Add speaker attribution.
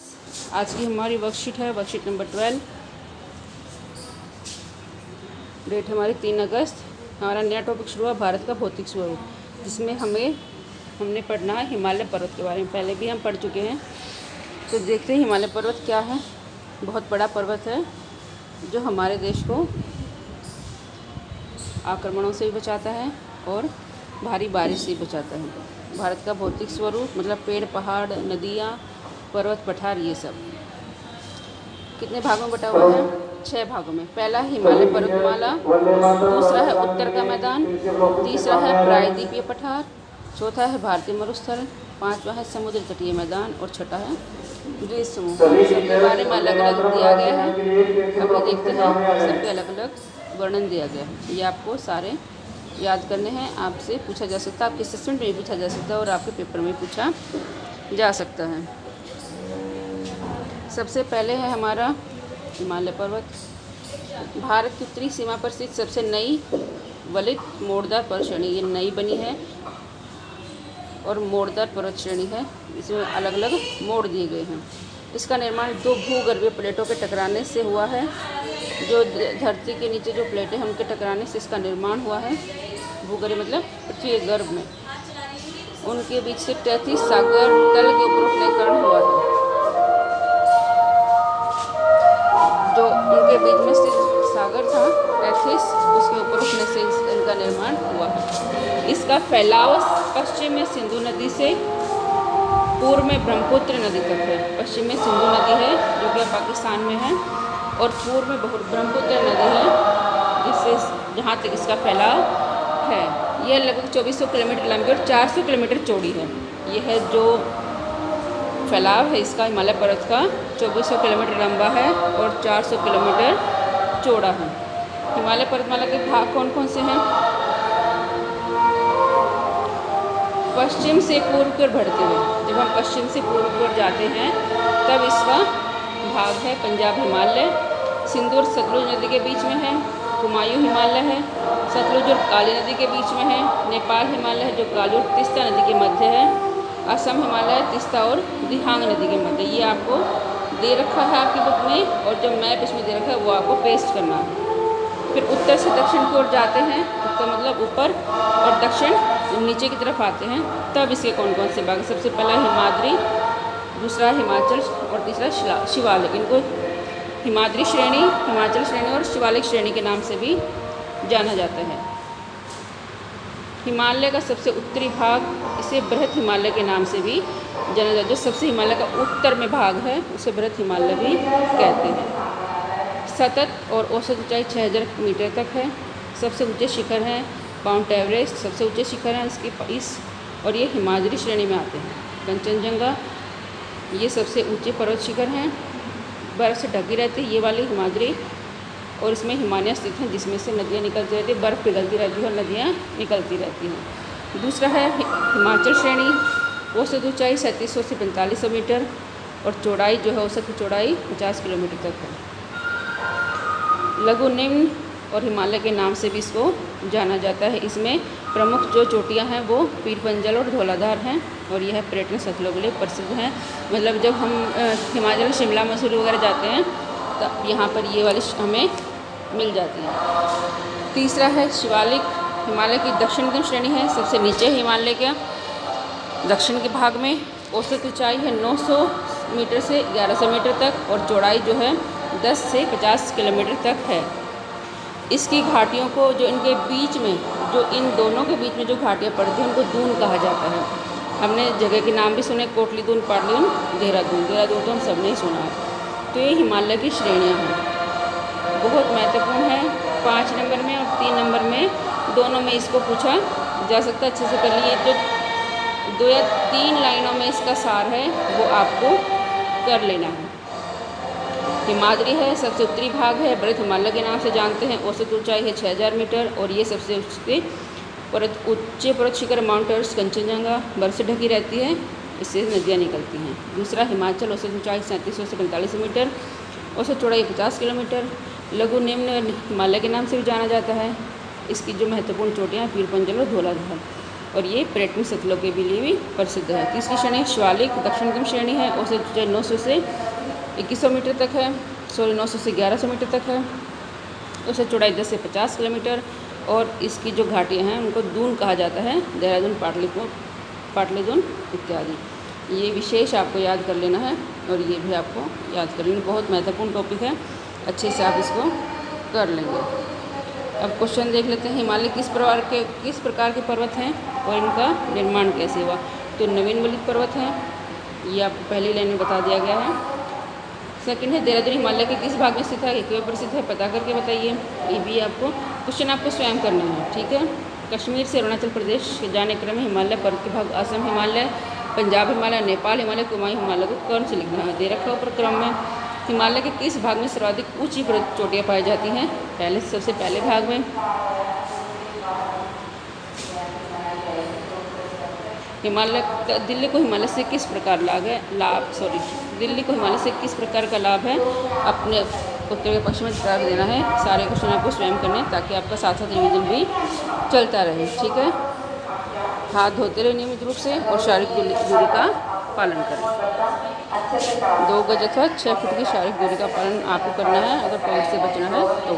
Speaker 1: आज की हमारी वर्कशीट है वर्कशीट नंबर 12। डेट हमारी 3 अगस्त। हमारा नया टॉपिक शुरू हुआ भारत का भौतिक स्वरूप, जिसमें हमने पढ़ना है हिमालय पर्वत के बारे में। पहले भी हम पढ़ चुके हैं, तो देखते हैं हिमालय पर्वत क्या है। बहुत बड़ा पर्वत है जो हमारे देश को आक्रमणों से भी बचाता है और भारी बारिश से भी बचाता है। भारत का भौतिक स्वरूप मतलब पेड़, पहाड़, नदियाँ, पर्वत, पठार, ये सब कितने भागों में बटा हुआ है? 6 भागों में। पहला हिमालय पर्वतमाला, दूसरा है उत्तर का मैदान, तीसरा है प्रायद्वीपीय पठार, चौथा है भारतीय मरुस्थल, पांचवा है समुद्र तटीय मैदान और छठा है द्वीप समूह। सबके बारे में अलग अलग दिया गया है। अभी देखते हैं, सबके अलग अलग वर्णन दिया गया है। ये आपको सारे याद करने हैं। आपसे पूछा जा सकता है, आपके असेसमेंट में भी पूछा जा सकता है और आपके पेपर में पूछा जा सकता है। सबसे पहले है हमारा हिमालय पर्वत। भारत की उत्तरी सीमा पर स्थित सबसे नई वलित मोड़दार पर्वत श्रेणी, ये नई बनी है और मोड़दार पर्वत श्रेणी है। इसमें अलग अलग मोड़ दिए गए हैं। इसका निर्माण 2 भूगर्भीय प्लेटों के टकराने से हुआ है। जो धरती के नीचे जो प्लेटें हैं उनके टकराने से इसका निर्माण हुआ है। भूगर्भ मतलब पृथ्वी के गर्भ में, उनके बीच से 33 सागर तल के ऊपर उठने के कारण हुआ है। जो उनके बीच में स्थित सागर था 33, उसके ऊपर उठने से इनका निर्माण हुआ है। इसका फैलाव पश्चिम में सिंधु नदी से पूर्व में ब्रह्मपुत्र नदी तक है। पश्चिम में सिंधु नदी है जो कि पाकिस्तान में है, और पूर्व में ब्रह्मपुत्र नदी है, जिससे जहाँ तक इसका फैलाव है। यह लगभग 2400 किलोमीटर लंबी और 400 किलोमीटर चौड़ी है। यह है जो फैलाव है इसका हिमालय पर्वत का, 2400 किलोमीटर लंबा है और 400 किलोमीटर चौड़ा है। हिमालय पर्वतमाला के भाग कौन कौन से हैं? पश्चिम से पूर्व की ओर बढ़ते हुए, जब हम पश्चिम से पूर्व की ओर जाते हैं तब इसका भाग है पंजाब हिमालय, सिंधु और सतलुज नदी के बीच में है, कुमायूं हिमालय है, सतलुज और काली नदी के बीच में है, नेपाल हिमालय है जो काली और तीस्ता नदी के मध्य है, असम हिमालय तीस्ता और दिहांग नदी के मध्य। ये आपको दे रखा है आपकी बुक में, और जो मैप इसमें दे रखा है वो आपको पेस्ट करना है। फिर उत्तर से दक्षिण की ओर जाते हैं, उत्तर मतलब ऊपर, और दक्षिण नीचे की तरफ आते हैं, तब इसके कौन कौन से भाग? सबसे पहला हिमाद्री, दूसरा हिमाचल और तीसरा शिवालिक। इनको हिमाद्री श्रेणी, हिमाचल श्रेणी और शिवालिक श्रेणी के नाम से भी जाना जाता है। हिमालय का सबसे उत्तरी भाग इसे बृहत हिमालय के नाम से भी जाना जाता है। जो सबसे हिमालय का उत्तर में भाग है उसे बृहत हिमालय भी कहते हैं। सतत और औसत ऊंचाई 6000 मीटर तक है। सबसे ऊंचे शिखर हैं माउंट एवरेस्ट, सबसे ऊंचे शिखर हैं इसके और ये हिमाद्री श्रेणी में आते हैं। कंचनजंगा, ये सबसे ऊंचे पर्वत शिखर हैं, बर्फ़ से ढकी रहती है ये वाली हिमाद्री, और इसमें हिमालय स्थित हैं जिसमें से नदियाँ निकलती रहती है, बर्फ़ पिघलती रहती है और नदियाँ निकलती रहती हैं। दूसरा है हिमाचल श्रेणी, औसत ऊंचाई 3700 से 4500 मीटर और चौड़ाई जो है औसत चौड़ाई 50 किलोमीटर तक है। लघु निम्न और हिमालय के नाम से भी इसको जाना जाता है। इसमें प्रमुख जो चोटियाँ हैं वो पीरपंजल और धौलाधार हैं, और यह पर्यटन स्थलों के लिए प्रसिद्ध हैं। मतलब जब हम हिमाचल, शिमला, मसूरी वगैरह जाते हैं तब यहाँ पर ये वाली हमें मिल जाती है। तीसरा है शिवालिक, हिमालय की दक्षिणतम श्रेणी है, सबसे नीचे हिमालय के दक्षिण के भाग में। औसत ऊंचाई है 900 मीटर से 1100 मीटर तक, और चौड़ाई जो है 10 से 50 किलोमीटर तक है। इसकी घाटियों को जो इनके बीच में, जो इन दोनों के बीच में जो घाटियाँ पड़ती हैं उनको दून कहा जाता है। हमने जगह के नाम भी सुने, कोटली दून, पाटली दून, देहरादून। देहरादून तो हम सब ने ही सुना है। तो ये हिमालय की श्रेणियाँ हैं, बहुत महत्वपूर्ण है। 5 नंबर में और 3 नंबर में दोनों में इसको पूछा जा सकता है। अच्छे से कर लिए। जो 2 या 3 लाइनों में इसका सार है वो आपको कर लेना है। हिमाद्री है, सबसे उत्तरी भाग है, बृहत हिमालय के नाम से जानते हैं। औसत ऊंचाई है 6000 मीटर, और ये सबसे ऊंचे पर्वत शिखर माउंट एवरेस्ट, कंचनजंगा बर्फ से ढकी रहती है, इससे नदियाँ निकलती हैं। दूसरा हिमाचल, औसत ऊंचाई 3700 से 4500 मीटर, औसत चौड़ाई 50 किलोमीटर। लघु निम्न हिमालय के नाम से भी जाना जाता है। इसकी जो महत्वपूर्ण चोटियाँ हैं पीरपंजल और धौलाधार। और ये पर्यटन स्थलों के लिए भी प्रसिद्ध है। तीसरी श्रेणी शिवालिक दक्षिणतम श्रेणी है। औसत ऊंचाई 900 से 2100 मीटर तक है। 900 से 1100 मीटर तक है। औसत चौड़ाई 10 से 50 किलोमीटर। और इसकी जो घाटियाँ हैं उनको दून कहा जाता है, देहरादून, पाटलिपुत्र इत्यादि। ये विशेष आपको याद कर लेना है और ये भी आपको याद कर लेना, बहुत महत्वपूर्ण टॉपिक है, अच्छे से आप इसको कर लेंगे। अब क्वेश्चन देख लेते हैं। हिमालय किस प्रकार के पर्वत हैं और इनका निर्माण कैसे हुआ? तो नवीनवलित पर्वत हैं, ये आपको पहली लाइन में बता दिया गया है। सेकंड है देहरादून हिमालय के किस भाग में स्थित है, क्यों प्रसिद्ध है, पता करके बताइए। ये भी आपको क्वेश्चन आपको स्वयं करना है, ठीक है। कश्मीर से अरुणाचल प्रदेश के जाने क्रम में हिमालय पर्वत के भाग असम हिमालय, पंजाब हिमालय, नेपाल हिमालय, कुमाऊं हिमालय को क्रम से लिखना है। दे रखा ऊपर क्रम में। हिमालय के किस भाग में सर्वाधिक ऊंची चोटियाँ पाई जाती हैं? सबसे पहले भाग में। दिल्ली को हिमालय से किस प्रकार दिल्ली को हिमालय से किस प्रकार का लाभ है? अपने उत्तर के पक्ष में जवाब देना है। सारे क्वेश्चन आपको स्वयं करने हैं ताकि आपका साथ साथ रिवीजन भी चलता रहे, ठीक है। हाथ धोते रहे नियमित रूप से और शारीरिक दूरी का पालन करें। 2 गज अथवा 6 फुट की शारीरिक दूरी का पालन आपको करना है अगर कोविड से बचना है तो।